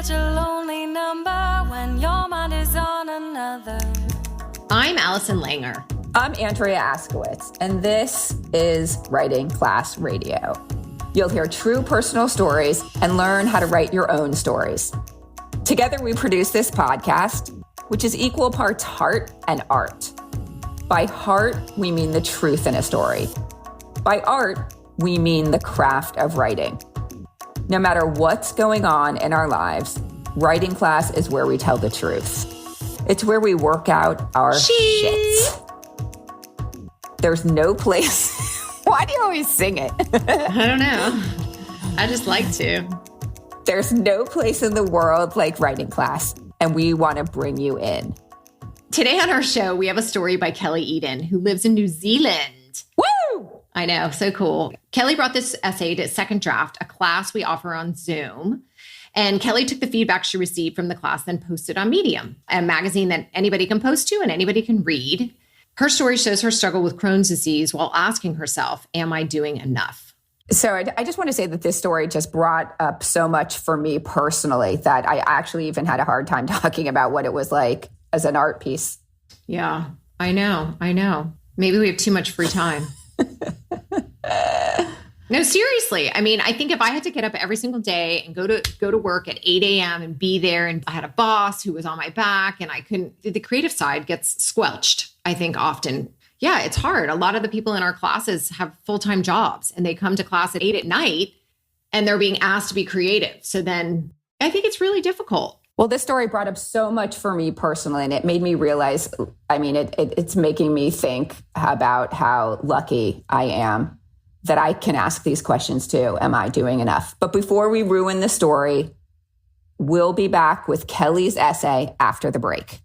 such a lonely number when your mind is on another. I'm Allison Langer. I'm Andrea Askowitz, and this is Writing Class Radio. You'll hear true personal stories and learn how to write your own stories. Together, we produce this podcast, which is equal parts heart and art. By heart, we mean the truth in a story. By art, we mean the craft of writing. No matter what's going on in our lives, writing class is where we tell the truth. It's where we work out our shit. There's no place. Why do you always sing it? I don't know. I just like to. There's no place in the world like writing class, and we want to bring you in. Today on our show, we have a story by Kelly Eden, who lives in New Zealand. Woo! I know, so cool. Kelly brought this essay to Second Draft, a class we offer on Zoom. And Kelly took the feedback she received from the class, then posted on Medium, a magazine that anybody can post to and anybody can read. Her story shows her struggle with Crohn's disease while asking herself, am I doing enough? So I just want to say that this story just brought up so much for me personally that I actually even had a hard time talking about what it was like as an art piece. Yeah, I know. Maybe we have too much free time. No, seriously. I mean, I think if I had to get up every single day and go to work at 8 a.m. and be there, and I had a boss who was on my back and I couldn't, the creative side gets squelched, I think often. Yeah, it's hard. A lot of the people in our classes have full-time jobs and they come to class at 8 at night and they're being asked to be creative. So then I think it's really difficult. Well, this story brought up so much for me personally, and it made me realize, I mean, it's making me think about how lucky I am that I can ask these questions too. Am I doing enough? But before we ruin the story, we'll be back with Kelly's essay after the break.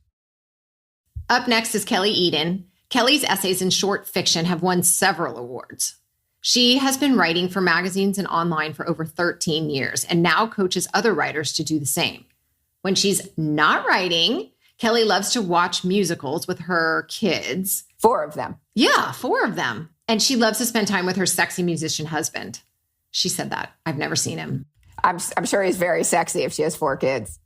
Up next is Kelly Eden. Kelly's essays in short fiction have won several awards. She has been writing for magazines and online for over 13 years and now coaches other writers to do the same. When she's not writing, Kelly loves to watch musicals with her kids. 4 of them. Yeah, 4 of them. And she loves to spend time with her sexy musician husband. She said that. I've never seen him. I'm sure he's very sexy if she has 4 kids.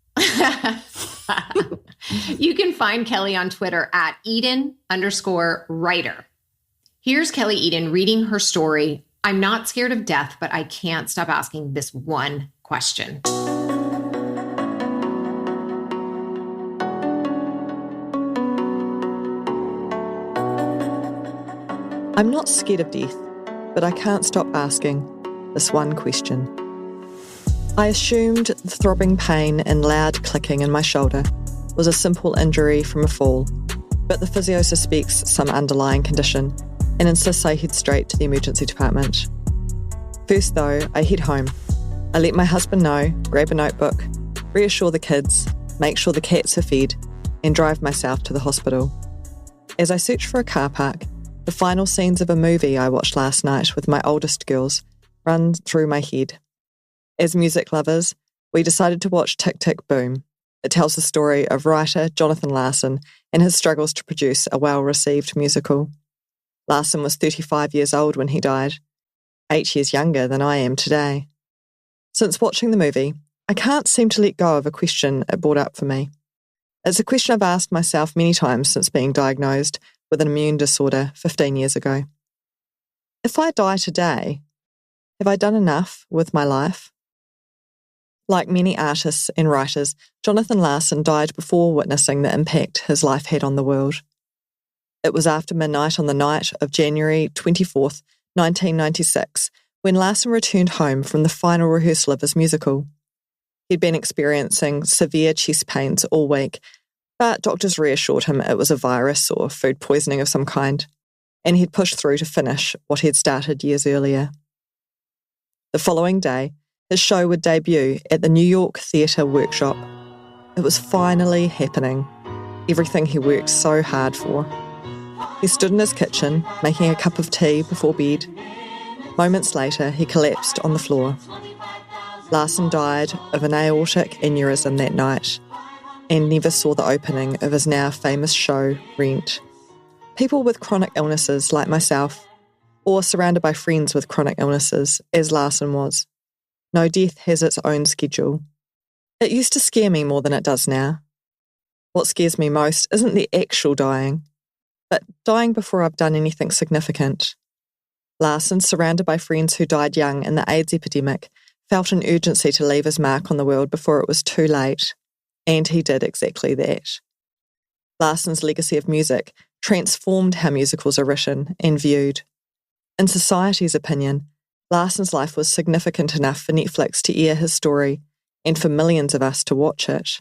You can find Kelly on Twitter at Eden_writer. Here's Kelly Eden reading her story. I'm not scared of death, but I can't stop asking this one question. I'm not scared of death, but I can't stop asking this one question. I assumed the throbbing pain and loud clicking in my shoulder was a simple injury from a fall, but the physio suspects some underlying condition and insists I head straight to the emergency department. First though, I head home. I let my husband know, grab a notebook, reassure the kids, make sure the cats are fed, and drive myself to the hospital. As I search for a car park, the final scenes of a movie I watched last night with my oldest girls run through my head. As music lovers, we decided to watch Tick, Tick, Boom. It tells the story of writer Jonathan Larson and his struggles to produce a well-received musical. Larson was 35 years old when he died, 8 years younger than I am today. Since watching the movie, I can't seem to let go of a question it brought up for me. It's a question I've asked myself many times since being diagnosed with an immune disorder 15 years ago. If I die today, have I done enough with my life? Like many artists and writers, Jonathan Larson died before witnessing the impact his life had on the world. It was after midnight on the night of January 24th, 1996, when Larson returned home from the final rehearsal of his musical. He'd been experiencing severe chest pains all week, but doctors reassured him it was a virus or food poisoning of some kind, and he'd pushed through to finish what he'd started years earlier. The following day, his show would debut at the New York Theatre Workshop. It was finally happening, everything he worked so hard for. He stood in his kitchen, making a cup of tea before bed. Moments later, he collapsed on the floor. Larson died of an aortic aneurysm that night and never saw the opening of his now famous show, Rent. People with chronic illnesses like myself, or surrounded by friends with chronic illnesses, as Larson was, know death has its own schedule. It used to scare me more than it does now. What scares me most isn't the actual dying, but dying before I've done anything significant. Larson, surrounded by friends who died young in the AIDS epidemic, felt an urgency to leave his mark on the world before it was too late, and he did exactly that. Larson's legacy of music transformed how musicals are written and viewed. In society's opinion, Larson's life was significant enough for Netflix to air his story and for millions of us to watch it.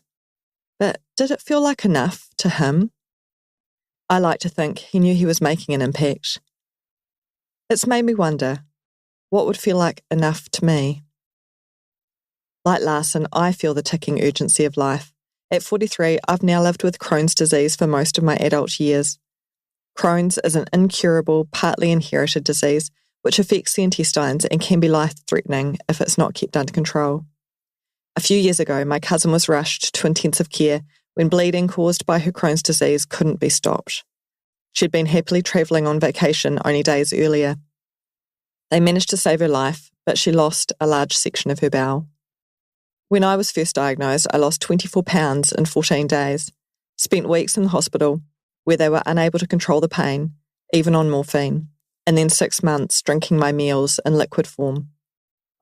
But did it feel like enough to him? I like to think he knew he was making an impact. It's made me wonder, what would feel like enough to me? Like Larson, I feel the ticking urgency of life. At 43, I've now lived with Crohn's disease for most of my adult years. Crohn's is an incurable, partly inherited disease which affects the intestines and can be life-threatening if it's not kept under control. A few years ago, my cousin was rushed to intensive care when bleeding caused by her Crohn's disease couldn't be stopped. She'd been happily travelling on vacation only days earlier. They managed to save her life, but she lost a large section of her bowel. When I was first diagnosed, I lost 24 pounds in 14 days, spent weeks in the hospital where they were unable to control the pain, even on morphine, and then 6 months drinking my meals in liquid form.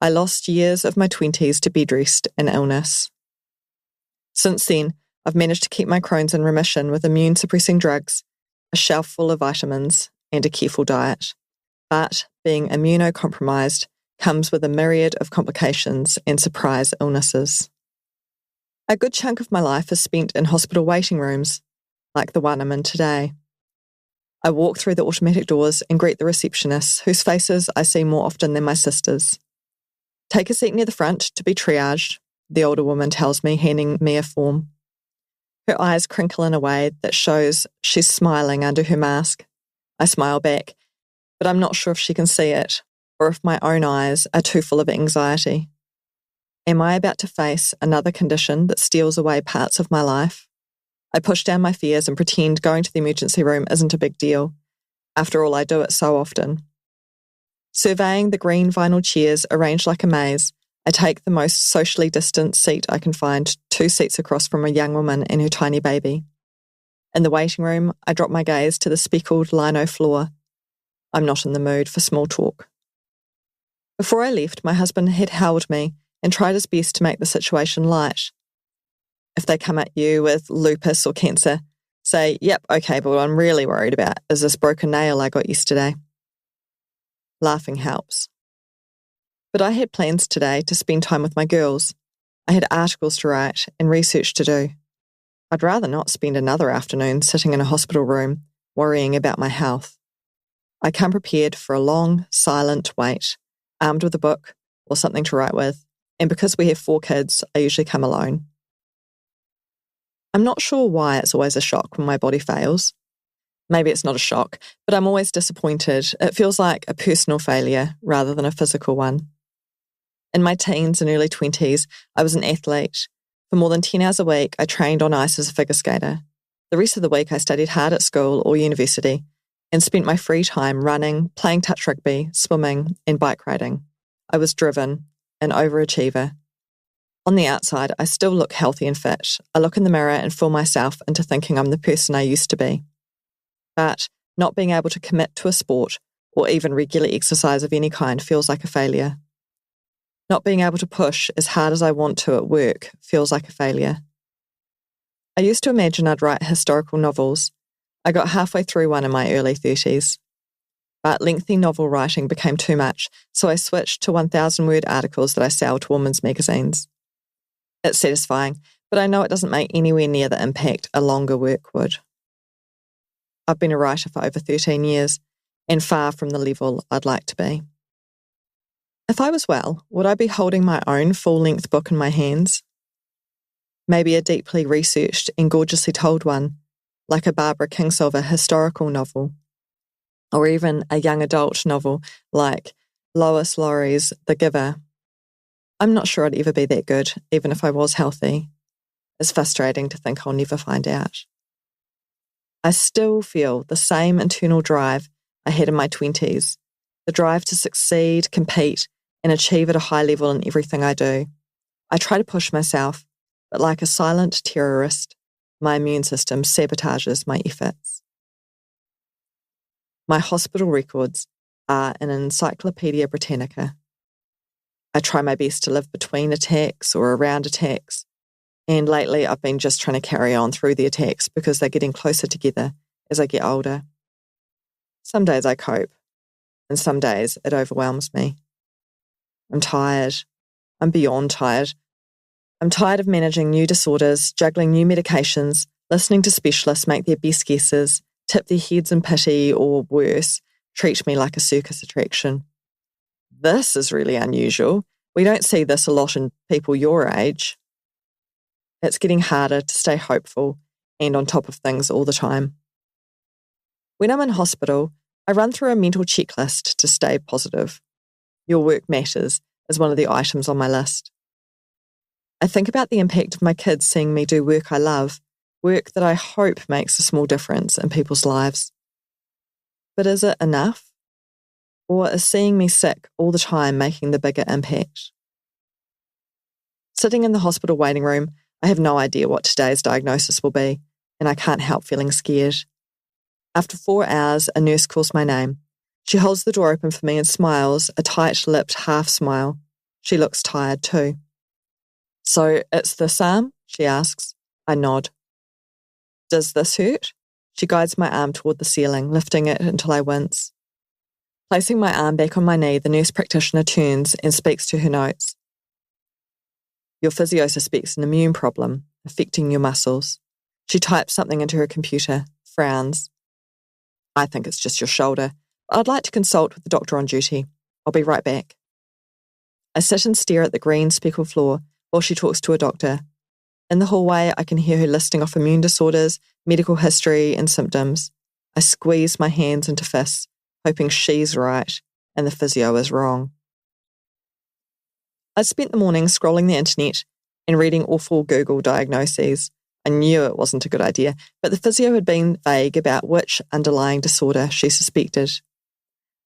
I lost years of my 20s to bed rest and illness. Since then, I've managed to keep my Crohn's in remission with immune-suppressing drugs, a shelf full of vitamins, and a careful diet. But being immunocompromised comes with a myriad of complications and surprise illnesses. A good chunk of my life is spent in hospital waiting rooms, like the one I'm in today. I walk through the automatic doors and greet the receptionists, whose faces I see more often than my sisters. Take a seat near the front to be triaged, the older woman tells me, handing me a form. Her eyes crinkle in a way that shows she's smiling under her mask. I smile back, but I'm not sure if she can see it, or if my own eyes are too full of anxiety. Am I about to face another condition that steals away parts of my life? I push down my fears and pretend going to the emergency room isn't a big deal. After all, I do it so often. Surveying the green vinyl chairs arranged like a maze, I take the most socially distant seat I can find, 2 seats across from a young woman and her tiny baby. In the waiting room, I drop my gaze to the speckled lino floor. I'm not in the mood for small talk. Before I left, my husband had held me and tried his best to make the situation light. If they come at you with lupus or cancer, say, yep, okay, but what I'm really worried about is this broken nail I got yesterday. Laughing helps. But I had plans today to spend time with my girls. I had articles to write and research to do. I'd rather not spend another afternoon sitting in a hospital room, worrying about my health. I come prepared for a long, silent wait, armed with a book or something to write with, and because we have 4 kids, I usually come alone. I'm not sure why it's always a shock when my body fails. Maybe it's not a shock, but I'm always disappointed. It feels like a personal failure rather than a physical one. In my teens and early 20s, I was an athlete. For more than 10 hours a week, I trained on ice as a figure skater. The rest of the week, I studied hard at school or university and spent my free time running, playing touch rugby, swimming, and bike riding. I was driven, an overachiever. On the outside, I still look healthy and fit. I look in the mirror and fool myself into thinking I'm the person I used to be. But not being able to commit to a sport or even regular exercise of any kind feels like a failure. Not being able to push as hard as I want to at work feels like a failure. I used to imagine I'd write historical novels. I got halfway through one in my early 30s. But lengthy novel writing became too much, so I switched to 1,000-word articles that I sell to women's magazines. It's satisfying, but I know it doesn't make anywhere near the impact a longer work would. I've been a writer for over 13 years, and far from the level I'd like to be. If I was well, would I be holding my own full-length book in my hands? Maybe a deeply researched and gorgeously told one, like a Barbara Kingsolver historical novel, or even a young adult novel like Lois Lowry's The Giver. I'm not sure I'd ever be that good, even if I was healthy. It's frustrating to think I'll never find out. I still feel the same internal drive I had in my 20s, the drive to succeed, compete, and achieve at a high level in everything I do. I try to push myself, but like a silent terrorist, my immune system sabotages my efforts. My hospital records are an Encyclopedia Britannica. I try my best to live between attacks or around attacks, and lately I've been just trying to carry on through the attacks because they're getting closer together as I get older. Some days I cope, and some days it overwhelms me. I'm tired. I'm beyond tired. I'm tired of managing new disorders, juggling new medications, listening to specialists make their best guesses, tip their heads in pity, or worse, treat me like a circus attraction. This is really unusual. We don't see this a lot in people your age. It's getting harder to stay hopeful and on top of things all the time. When I'm in hospital, I run through a mental checklist to stay positive. Your work matters is one of the items on my list. I think about the impact of my kids seeing me do work I love, work that I hope makes a small difference in people's lives. But is it enough? Or is seeing me sick all the time making the bigger impact? Sitting in the hospital waiting room, I have no idea what today's diagnosis will be, and I can't help feeling scared. After 4 hours, a nurse calls my name. She holds the door open for me and smiles, a tight-lipped half smile. She looks tired too. "So it's this arm?" she asks. I nod. "Does this hurt?" She guides my arm toward the ceiling, lifting it until I wince. Placing my arm back on my knee, the nurse practitioner turns and speaks to her notes. "Your physio suspects an immune problem affecting your muscles." She types something into her computer, frowns. "I think it's just your shoulder. I'd like to consult with the doctor on duty. I'll be right back." I sit and stare at the green speckled floor while she talks to a doctor. In the hallway, I can hear her listing off immune disorders, medical history, and symptoms. I squeeze my hands into fists, hoping she's right and the physio is wrong. I spent the morning scrolling the internet and reading awful Google diagnoses. I knew it wasn't a good idea, but the physio had been vague about which underlying disorder she suspected.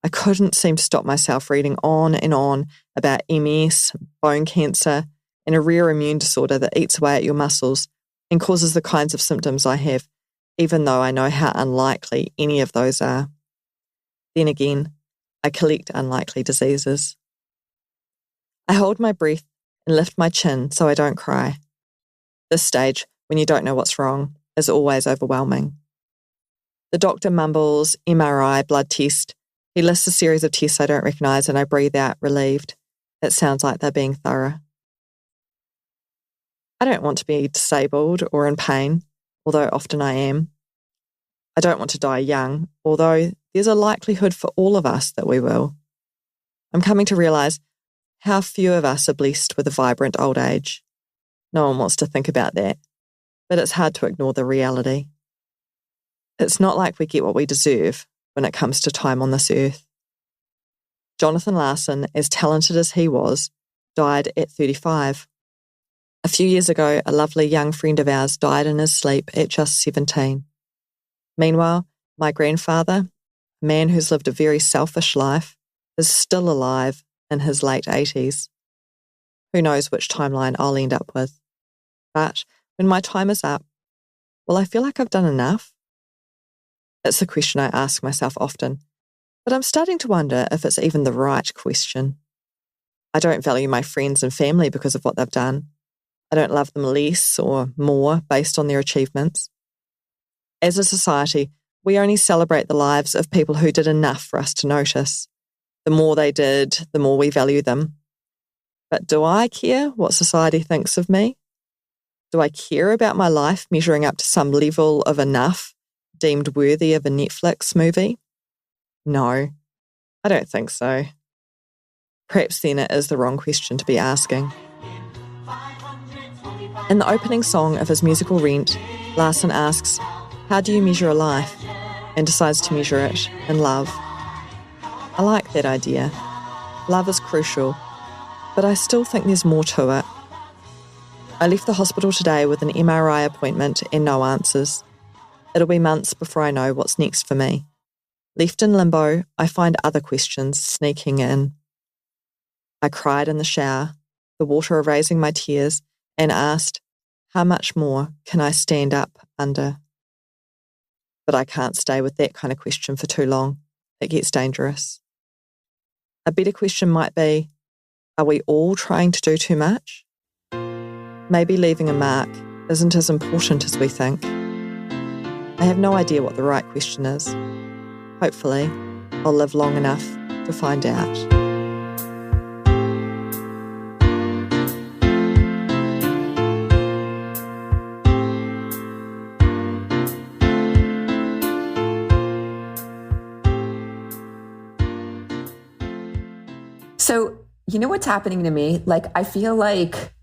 I couldn't seem to stop myself reading on and on about MS, bone cancer, and a rare immune disorder that eats away at your muscles and causes the kinds of symptoms I have, even though I know how unlikely any of those are. Then again, I collect unlikely diseases. I hold my breath and lift my chin so I don't cry. This stage, when you don't know what's wrong, is always overwhelming. The doctor mumbles, MRI, blood test. He lists a series of tests I don't recognise and I breathe out, relieved. It sounds like they're being thorough. I don't want to be disabled or in pain, although often I am. I don't want to die young, although there's a likelihood for all of us that we will. I'm coming to realise how few of us are blessed with a vibrant old age. No one wants to think about that, but it's hard to ignore the reality. It's not like we get what we deserve when it comes to time on this earth. Jonathan Larson, as talented as he was, died at 35. A few years ago, a lovely young friend of ours died in his sleep at just 17. Meanwhile, my grandfather, a man who's lived a very selfish life, is still alive in his late 80s. Who knows which timeline I'll end up with. But when my time is up, will I feel like I've done enough? It's a question I ask myself often, but I'm starting to wonder if it's even the right question. I don't value my friends and family because of what they've done. I don't love them less or more based on their achievements. As a society, we only celebrate the lives of people who did enough for us to notice. The more they did, the more we value them. But do I care what society thinks of me? Do I care about my life measuring up to some level of enough deemed worthy of a Netflix movie? No, I don't think so. Perhaps then it is the wrong question to be asking. In the opening song of his musical Rent, Larson asks, "How do you measure a life?" and decides to measure it in love. I like that idea. Love is crucial, but I still think there's more to it. I left the hospital today with an MRI appointment and no answers. It'll be months before I know what's next for me. Left in limbo, I find other questions sneaking in. I cried in the shower, the water erasing my tears, and asked, How much more can I stand up under? But I can't stay with that kind of question for too long. It gets dangerous. A better question might be, are we all trying to do too much? Maybe leaving a mark isn't as important as we think. I have no idea what the right question is. Hopefully, I'll live long enough to find out. So, you know what's happening to me? Like, I feel like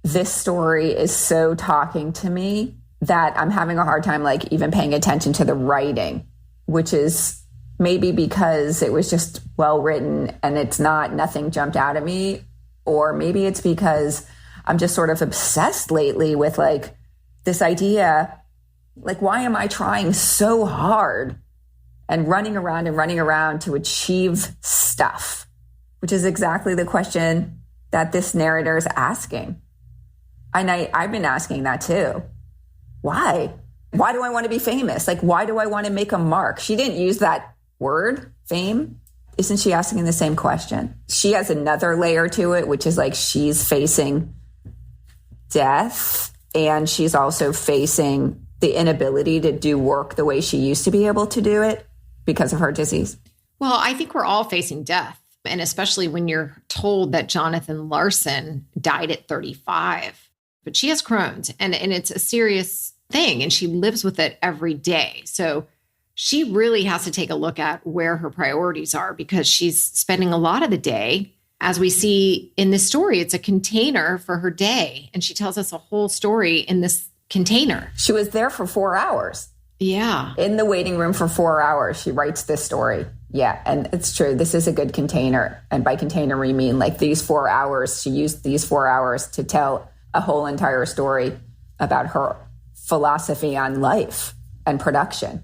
this story is so talking to me that I'm having a hard time, like, even paying attention to the writing, which is maybe because it was just well written and nothing jumped out at me. Or maybe it's because I'm just sort of obsessed lately with like this idea, like, why am I trying so hard and running around to achieve stuff? Which is exactly the question that this narrator is asking. And I've been asking that too. Why? Why do I want to be famous? Like, why do I want to make a mark? She didn't use that word, fame. Isn't she asking the same question? She has another layer to it, which is like she's facing death, and she's also facing the inability to do work the way she used to be able to do it because of her disease. Well, I think we're all facing death. And especially when you're told that Jonathan Larson died at 35, but she has Crohn's and it's a serious thing and she lives with it every day. So she really has to take a look at where her priorities are because she's spending a lot of the day. As we see in this story, it's a container for her day. And she tells us a whole story in this container. She was there for 4 hours. Yeah. In the waiting room for 4 hours. She writes this story. Yeah. And it's true. This is a good container. And by container, we mean like these 4 hours. She used these 4 hours to tell a whole entire story about her philosophy on life and production.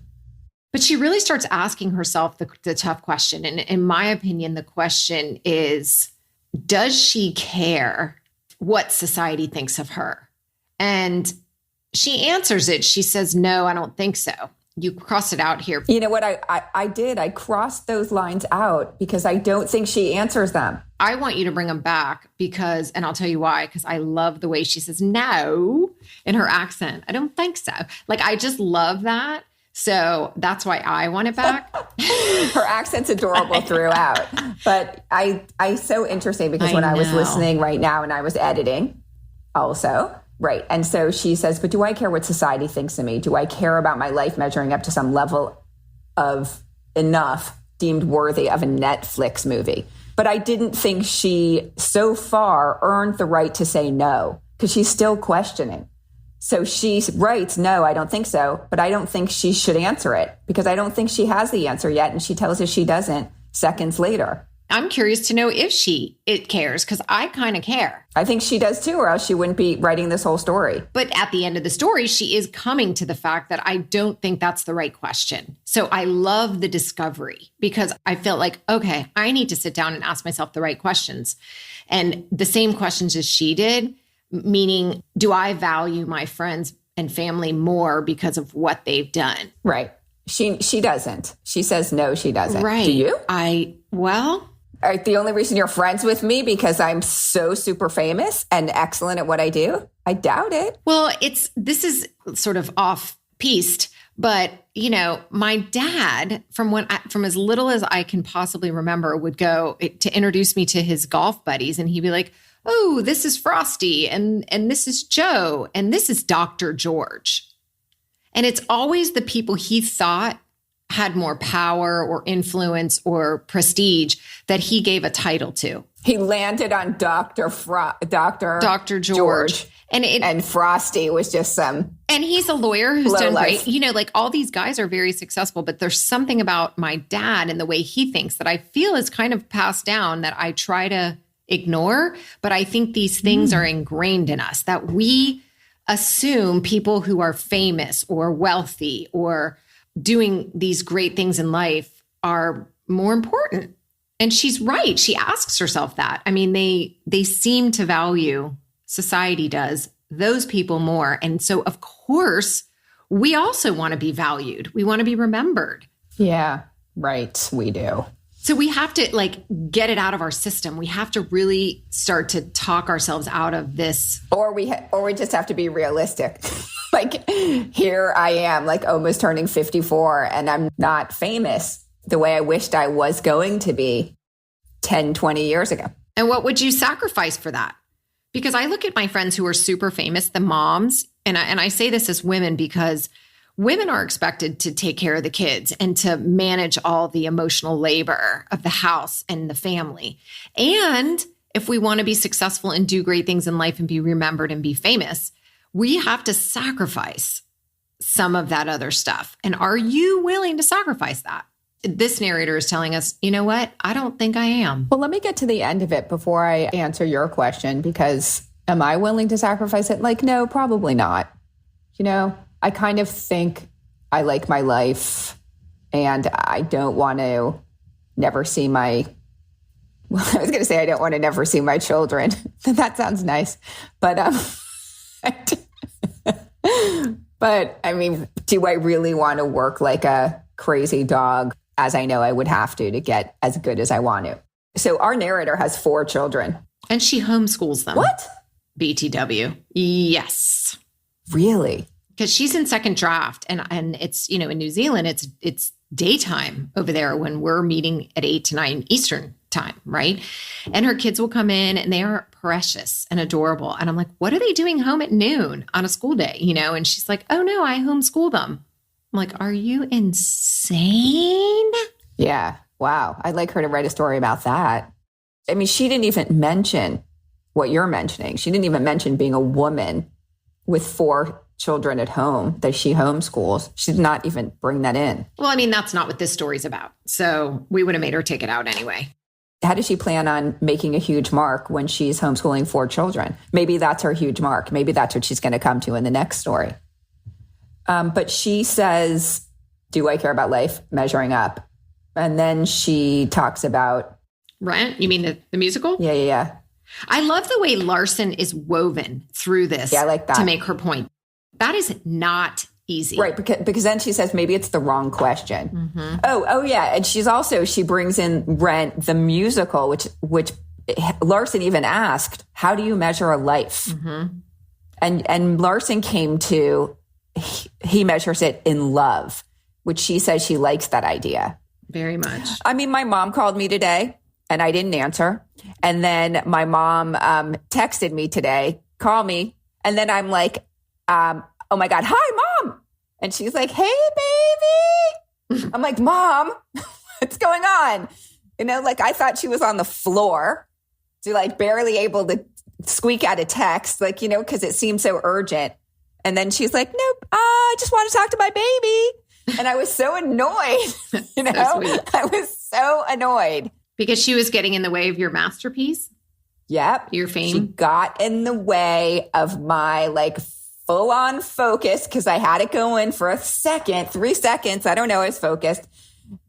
But she really starts asking herself the tough question. And in my opinion, the question is, does she care what society thinks of her? And she answers it. She says, no, I don't think so. You crossed it out here. You know what I did? I crossed those lines out because I don't think she answers them. I want you to bring them back because, and I'll tell you why, because I love the way she says no in her accent. I don't think so. Like, I just love that. So that's why I want it back. Her accent's adorable throughout. But I so interesting because when I was listening right now and I was editing also, right. And so she says, but do I care what society thinks of me? Do I care about my life measuring up to some level of enough deemed worthy of a Netflix movie? But I didn't think she so far earned the right to say no because she's still questioning. So she writes, no, I don't think so, but I don't think she should answer it because I don't think she has the answer yet. And she tells us she doesn't seconds later. I'm curious to know if it cares because I kind of care. I think she does too, or else she wouldn't be writing this whole story. But at the end of the story, she is coming to the fact that I don't think that's the right question. So I love the discovery because I feel like, okay, I need to sit down and ask myself the right questions. And the same questions as she did, meaning, do I value my friends and family more because of what they've done? Right. She doesn't. She says, no, she doesn't. Right. Do you? The only reason you're friends with me because I'm so super famous and excellent at what I do? I doubt it. Well, this is sort of off-piste, but you know, my dad, from as little as I can possibly remember, would go to introduce me to his golf buddies, and he'd be like, "Oh, this is Frosty, and this is Joe, and this is Dr. George," and it's always the people he thought had more power or influence or prestige that he gave a title to. He landed on Dr. George. And Frosty was just some... And he's a lawyer who's done life. great. You know, like all these guys are very successful, but there's something about my dad and the way he thinks that I feel is kind of passed down that I try to ignore. But I think these things are ingrained in us, that we assume people who are famous or wealthy or doing these great things in life are more important. And she's right. She asks herself that. I mean, they seem to value, society does, those people more. And so, of course, we also want to be valued. We want to be remembered. Yeah, right. We do. So we have to like get it out of our system. We have to really start to talk ourselves out of this. Or we just have to be realistic. Like here I am, like almost turning 54, and I'm not famous the way I wished I was going to be 10, 20 years ago. And what would you sacrifice for that? Because I look at my friends who are super famous, the moms, and I say this as women because women are expected to take care of the kids and to manage all the emotional labor of the house and the family. And if we want to be successful and do great things in life and be remembered and be famous, we have to sacrifice some of that other stuff. And are you willing to sacrifice that? This narrator is telling us, you know what? I don't think I am. Well, let me get to the end of it before I answer your question, because am I willing to sacrifice it? Like, no, probably not. You know, I kind of think I like my life and I don't want to never see I was going to say I don't want to never see my children. That sounds nice. But, but I mean, do I really want to work like a crazy dog, as I know I would have to get as good as I want to? So our narrator has 4 children. And she homeschools them. What? BTW. Yes. Really? Because she's in second draft and it's, you know, in New Zealand, it's daytime over there when we're meeting at 8 to 9 Eastern time, right? And her kids will come in and they are precious and adorable. And I'm like, what are they doing home at noon on a school day? You know? And she's like, oh no, I homeschool them. I'm like, are you insane? Yeah. Wow. I'd like her to write a story about that. I mean, she didn't even mention what you're mentioning. She didn't even mention being a woman with 4 children at home that she homeschools. She did not even bring that in. Well, I mean, that's not what this story's about. So we would have made her take it out anyway. How does she plan on making a huge mark when she's homeschooling 4 children? Maybe that's her huge mark. Maybe that's what she's going to come to in the next story. But she says, do I care about life? Measuring up. And then she talks about Rent? You mean the musical? Yeah. I love the way Larson is woven through this. Yeah, I like that. To make her point. That is not easy. Right, because then she says maybe it's the wrong question. Mm-hmm. Oh yeah, and she brings in Rent the musical, which Larson even asked, how do you measure a life? Mm-hmm. And Larson came to he measures it in love, which she says she likes that idea very much. I mean, my mom called me today and I didn't answer, and then my mom texted me today, call me, and then I'm like, oh my God, hi, Mom. And she's like, hey, baby. I'm like, Mom, what's going on? You know, like I thought she was on the floor, so like barely able to squeak out a text, like, you know, because it seemed so urgent. And then she's like, nope, I just want to talk to my baby. And I was so annoyed, you know, so I was so annoyed. Because she was getting in the way of your masterpiece? Yep. Your fame? She got in the way of my like full on focus because I had it going for a second, 3 seconds. I don't know, I was focused.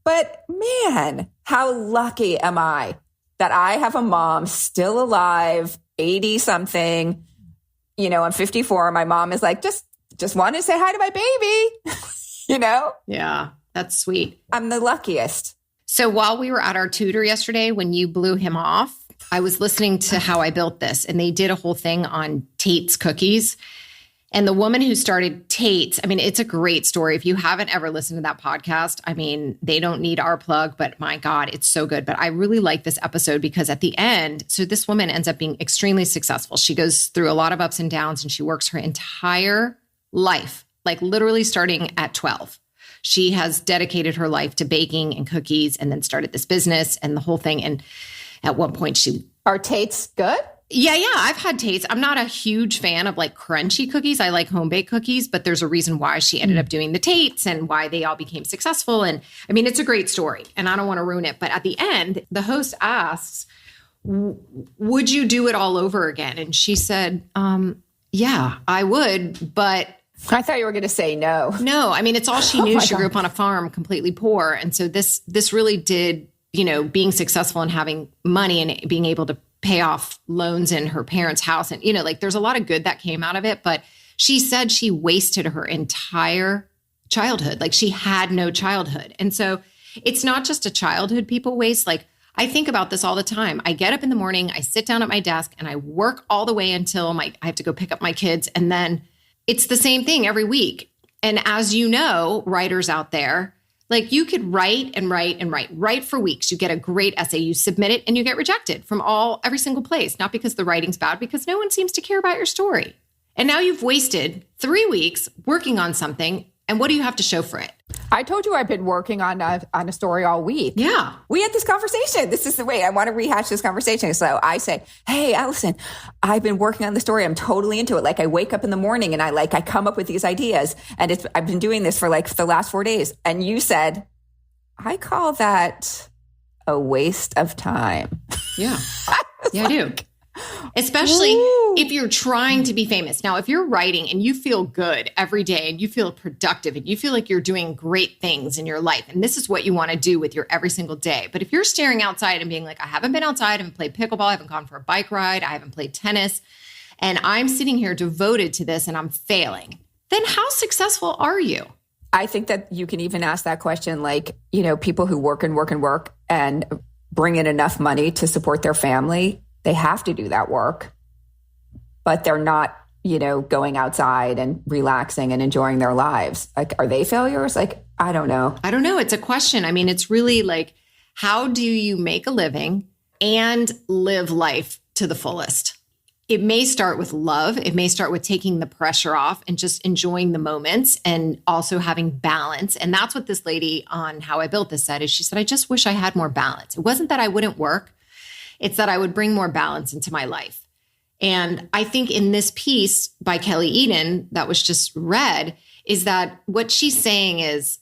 But man, how lucky am I that I have a mom still alive, 80 something, you know, I'm 54. My mom is like, just wanted to say hi to my baby, you know? Yeah, that's sweet. I'm the luckiest. So while we were at our tutor yesterday, when you blew him off, I was listening to How I Built This, and they did a whole thing on Tate's cookies. And the woman who started Tate's, I mean, it's a great story. If you haven't ever listened to that podcast, I mean, they don't need our plug, but my God, it's so good. But I really like this episode because at the end, so this woman ends up being extremely successful. She goes through a lot of ups and downs and she works her entire life, like literally starting at 12. She has dedicated her life to baking and cookies and then started this business and the whole thing. And at one point Are Tate's good? Yeah. I've had Tate's. I'm not a huge fan of like crunchy cookies. I like home baked cookies, but there's a reason why she ended up doing the Tate's and why they all became successful. And I mean, it's a great story and I don't want to ruin it. But at the end, the host asks, would you do it all over again? And she said, yeah, I would, but I thought you were going to say no. No, I mean, it's all she knew. She grew up on a farm, completely poor. And so this really did, you know, being successful and having money and being able to pay off loans in her parents' house. And, like there's a lot of good that came out of it. But she said she wasted her entire childhood. Like she had no childhood. And so it's not just a childhood people waste. Like I think about this all the time. I get up in the morning, I sit down at my desk and I work all the way until I have to go pick up my kids. And then it's the same thing every week. And as you know, writers out there, like you could write for weeks. You get a great essay, you submit it and you get rejected from every single place. Not because the writing's bad, because no one seems to care about your story. And now you've wasted 3 weeks working on something. And what do you have to show for it? I told you I've been working on a story all week. Yeah. We had this conversation. This is the way I want to rehash this conversation. So I say, hey, Allison, I've been working on the story. I'm totally into it. Like I wake up in the morning and I come up with these ideas and I've been doing this for like the last 4 days. And you said, I call that a waste of time. Yeah. Yeah, I do. Especially if you're trying to be famous. Now, if you're writing and you feel good every day and you feel productive and you feel like you're doing great things in your life, and this is what you want to do with your every single day. But if you're staring outside and being like, I haven't been outside, I haven't played pickleball, I haven't gone for a bike ride, I haven't played tennis, and I'm sitting here devoted to this and I'm failing, then how successful are you? I think that you can even ask that question, like, people who work and bring in enough money to support their family, they have to do that work, but they're not, going outside and relaxing and enjoying their lives. Like, are they failures? Like, I don't know. I don't know. It's a question. I mean, it's really like, how do you make a living and live life to the fullest? It may start with love. It may start with taking the pressure off and just enjoying the moments and also having balance. And that's what this lady on How I Built This said, is she said, I just wish I had more balance. It wasn't that I wouldn't work. It's that I would bring more balance into my life. And I think in this piece by Kelly Eden that was just read, is that what she's saying is,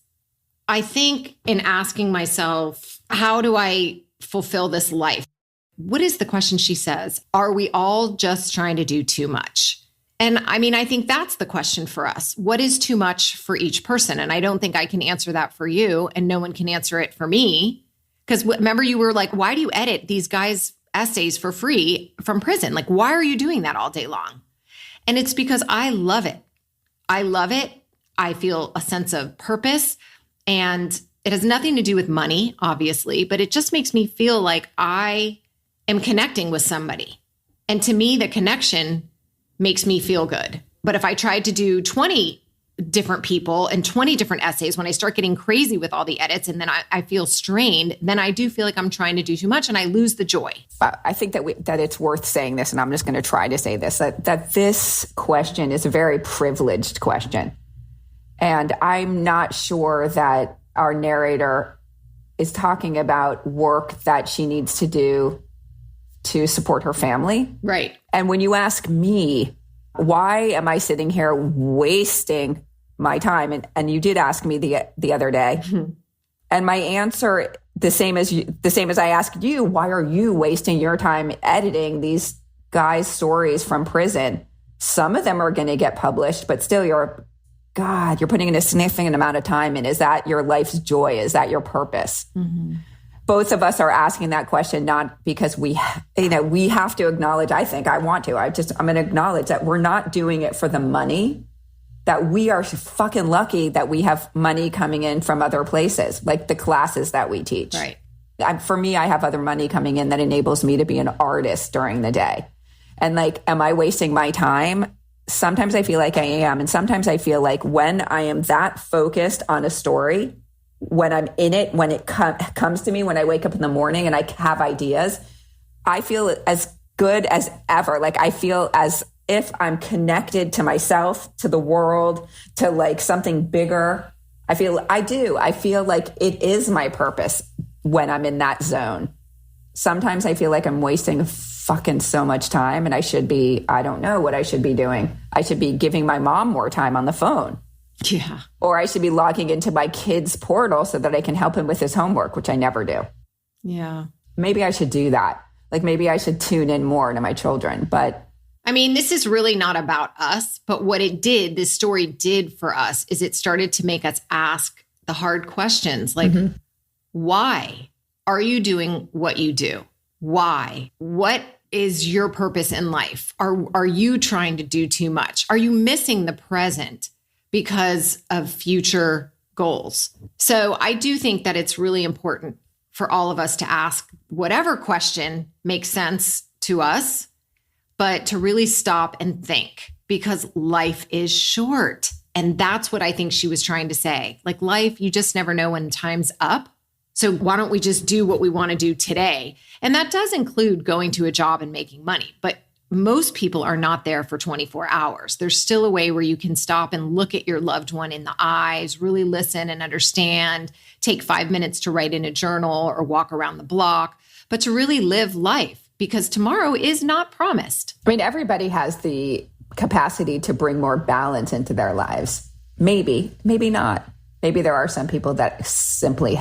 I think in asking myself, how do I fulfill this life? What is the question she says? Are we all just trying to do too much? And I mean, I think that's the question for us. What is too much for each person? And I don't think I can answer that for you, and no one can answer it for me. Because remember, you were like, why do you edit these guys' essays for free from prison? Like, why are you doing that all day long? And it's because I love it. I love it. I feel a sense of purpose. And it has nothing to do with money, obviously, but it just makes me feel like I am connecting with somebody. And to me, the connection makes me feel good. But if I tried to do 20 different people and 20 different essays, when I start getting crazy with all the edits and then I feel strained, then I do feel like I'm trying to do too much and I lose the joy. I think that it's worth saying this, and I'm just going to try to say this, that this question is a very privileged question. And I'm not sure that our narrator is talking about work that she needs to do to support her family. Right. And when you ask me, why am I sitting here wasting my time? And you did ask me the other day. Mm-hmm. And my answer, the same as I asked you, why are you wasting your time editing these guys' stories from prison? Some of them are going to get published, but still you're putting in a significant amount of time. And is that your life's joy? Is that your purpose? Mm-hmm. Both of us are asking that question, not because we have to acknowledge, I'm going to acknowledge that we're not doing it for the money, that we are fucking lucky that we have money coming in from other places, like the classes that we teach. Right. For me, I have other money coming in that enables me to be an artist during the day. And like, am I wasting my time? Sometimes I feel like I am. And sometimes I feel like when I am that focused on a story, when I'm in it, when it comes to me, when I wake up in the morning and I have ideas, I feel as good as ever. Like I feel as if I'm connected to myself, to the world, to like something bigger. I feel like it is my purpose when I'm in that zone. Sometimes I feel like I'm wasting fucking so much time and I don't know what I should be doing. I should be giving my mom more time on the phone. Yeah. Or I should be logging into my kid's portal so that I can help him with his homework, which I never do. Yeah. Maybe I should do that. Like maybe I should tune in more to my children. But I mean, this is really not about us, but what this story did for us is it started to make us ask the hard questions. Like, Why are you doing what you do? Why? What is your purpose in life? Are you trying to do too much? Are you missing the present because of future goals? So I do think that it's really important for all of us to ask whatever question makes sense to us, but to really stop and think, because life is short. And that's what I think she was trying to say. Like, life, you just never know when time's up. So why don't we just do what we want to do today? And that does include going to a job and making money. But most people are not there for 24 hours. There's still a way where you can stop and look at your loved one in the eyes, really listen and understand, take 5 minutes to write in a journal or walk around the block, but to really live life, because tomorrow is not promised. I mean, everybody has the capacity to bring more balance into their lives. Maybe not. Maybe there are some people that simply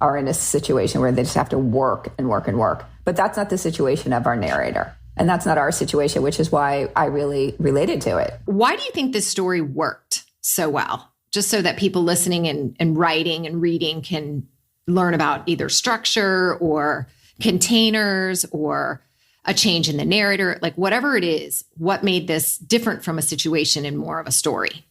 are in a situation where they just have to work and work and work. But that's not the situation of our narrator. And that's not our situation, which is why I really related to it. Why do you think this story worked so well? Just so that people listening and writing and reading can learn about either structure or containers or a change in the narrator, like whatever it is, what made this different from a situation and more of a story?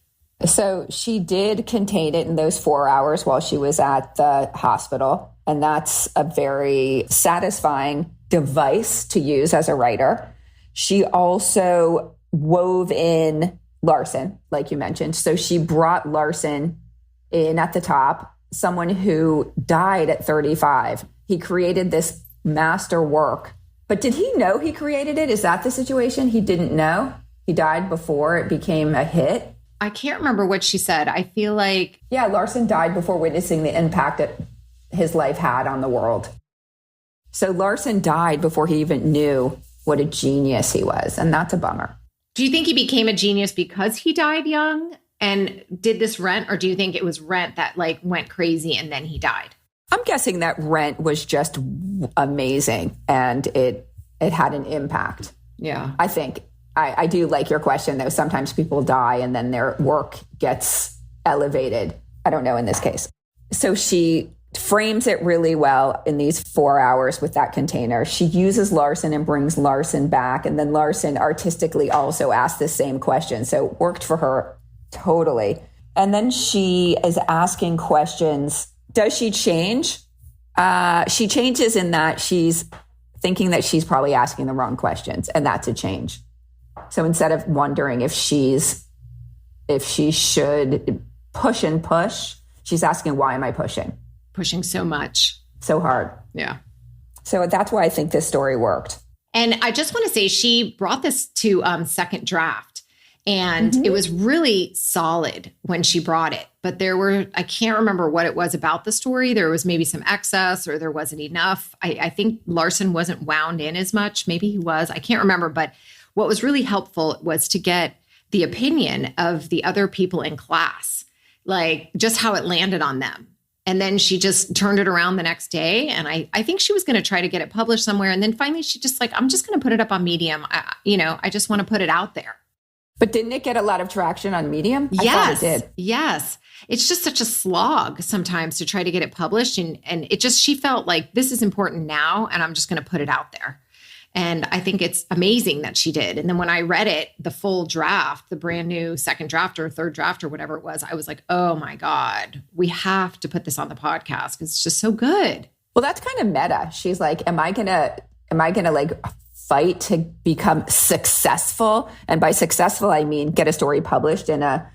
So she did contain it in those 4 hours while she was at the hospital. And that's a very satisfying device to use as a writer. She also wove in Larson, like you mentioned. So she brought Larson in at the top, someone who died at 35. He created this master work. But did he know he created it? Is that the situation? He didn't know? He died before it became a hit? I can't remember what she said. I feel like... Yeah, Larson died before witnessing the impact that his life had on the world. So Larson died before he even knew what a genius he was. And that's a bummer. Do you think he became a genius because he died young and did this Rent? Or do you think it was Rent that like went crazy and then he died? I'm guessing that Rent was just amazing and it had an impact. Yeah. I think. I do like your question, though. Sometimes people die and then their work gets elevated. I don't know in this case. So she frames it really well in these 4 hours with that container. She uses Larson and brings Larson back. And then Larson artistically also asked the same question. So it worked for her totally. And then she is asking questions. Does she change? She changes in that she's thinking that she's probably asking the wrong questions. And that's a change. So instead of wondering if she should push and push, she's asking, why am I pushing? Pushing so much. So hard. Yeah. So that's why I think this story worked. And I just want to say she brought this to second draft, and it was really solid when she brought it. But I can't remember what it was about the story. There was maybe some excess or there wasn't enough. I think Larson wasn't wound in as much. Maybe he was. I can't remember. But what was really helpful was to get the opinion of the other people in class, like just how it landed on them. And then she just turned it around the next day. And I think she was going to try to get it published somewhere. And then finally she just like, I'm just going to put it up on Medium. I just want to put it out there. But didn't it get a lot of traction on Medium? Yes. I thought it did. Yes. It's just such a slog sometimes to try to get it published. And it just, she felt like this is important now and I'm just going to put it out there. And I think it's amazing that she did. And then when I read it, the full draft, the brand new second draft or third draft or whatever it was, I was like, oh my God, we have to put this on the podcast because it's just so good. Well, that's kind of meta. She's like, am I gonna like fight to become successful? And by successful, I mean get a story published in a,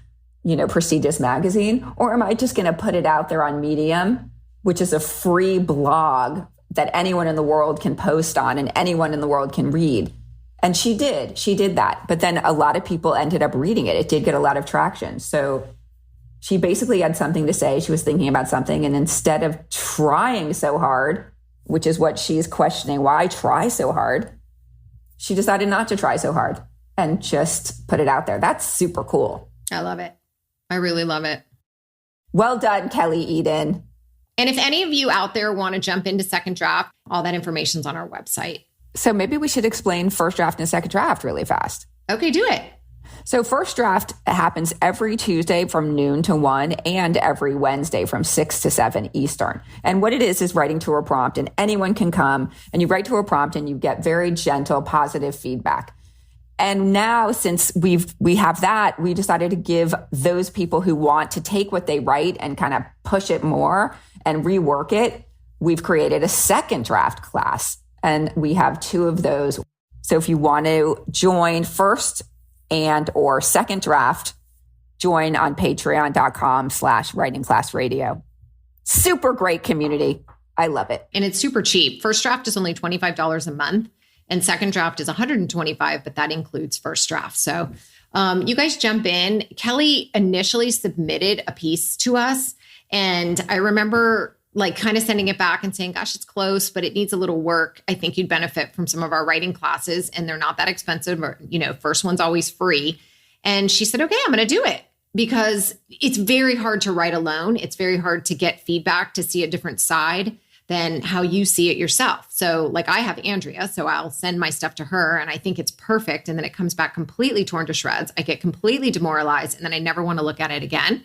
prestigious magazine? Or am I just gonna put it out there on Medium, which is a free blog that anyone in the world can post on and anyone in the world can read? And she did that. But then a lot of people ended up reading it. It did get a lot of traction. So she basically had something to say. She was thinking about something. And instead of trying so hard, which is what she's questioning, why try so hard? She decided not to try so hard and just put it out there. That's super cool. I love it. I really love it. Well done, Kelly Eden. And if any of you out there want to jump into second draft, all that information's on our website. So maybe we should explain first draft and second draft really fast. Okay, do it. So First Draft happens every Tuesday from noon to 1 and every Wednesday from 6 to 7 Eastern. And what it is writing to a prompt, and anyone can come and you write to a prompt and you get very gentle, positive feedback. And now, since we have that, we decided to give those people who want to take what they write and kind of push it more and rework it. We've created a second draft class, and we have 2 of those. So if you want to join first and or second draft, join on patreon.com/writingclassradio. Super great community. I love it. And it's super cheap. First draft is only $25 a month. And second draft is $125, but that includes first draft. So you guys jump in. Kelly initially submitted a piece to us. And I remember like kind of sending it back and saying, gosh, it's close, but it needs a little work. I think you'd benefit from some of our writing classes, and they're not that expensive, or, first one's always free. And she said, okay, I'm going to do it, because it's very hard to write alone. It's very hard to get feedback, to see a different side than how you see it yourself. So like I have Andrea, so I'll send my stuff to her and I think it's perfect. And then it comes back completely torn to shreds. I get completely demoralized and then I never want to look at it again.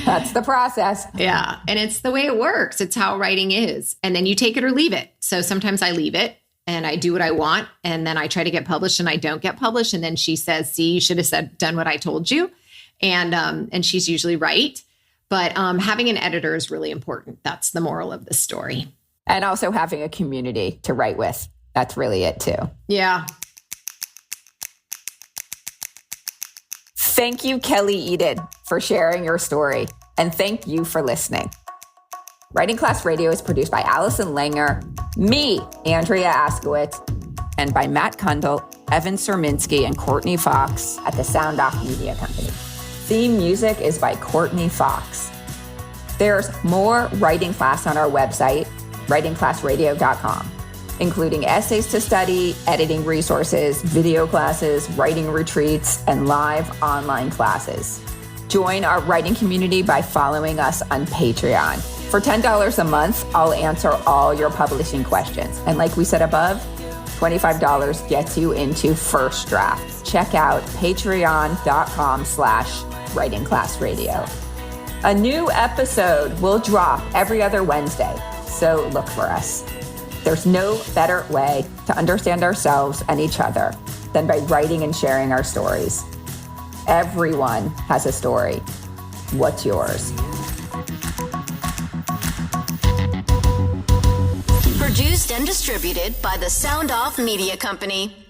That's the process. Yeah. And it's the way it works. It's how writing is. And then you take it or leave it. So sometimes I leave it and I do what I want. And then I try to get published and I don't get published. And then she says, see, you should have done what I told you. And she's usually right. But having an editor is really important. That's the moral of the story. And also having a community to write with. That's really it too. Yeah. Thank you, Kelly Eden, for sharing your story. And thank you for listening. Writing Class Radio is produced by Allison Langer, me, Andrea Askowitz, and by Matt Kundle, Evan Serminski, and Courtney Fox at the Sound Off Media Company. Theme music is by Courtney Fox. There's more writing class on our website, writingclassradio.com, including essays to study, editing resources, video classes, writing retreats, and live online classes. Join our writing community by following us on Patreon. For $10 a month, I'll answer all your publishing questions. And like we said above, $25 gets you into first draft. Check out patreon.com/writingclassradio. A new episode will drop every other Wednesday, so look for us. There's no better way to understand ourselves and each other than by writing and sharing our stories. Everyone has a story. What's yours? Produced and distributed by the Sound Off Media Company.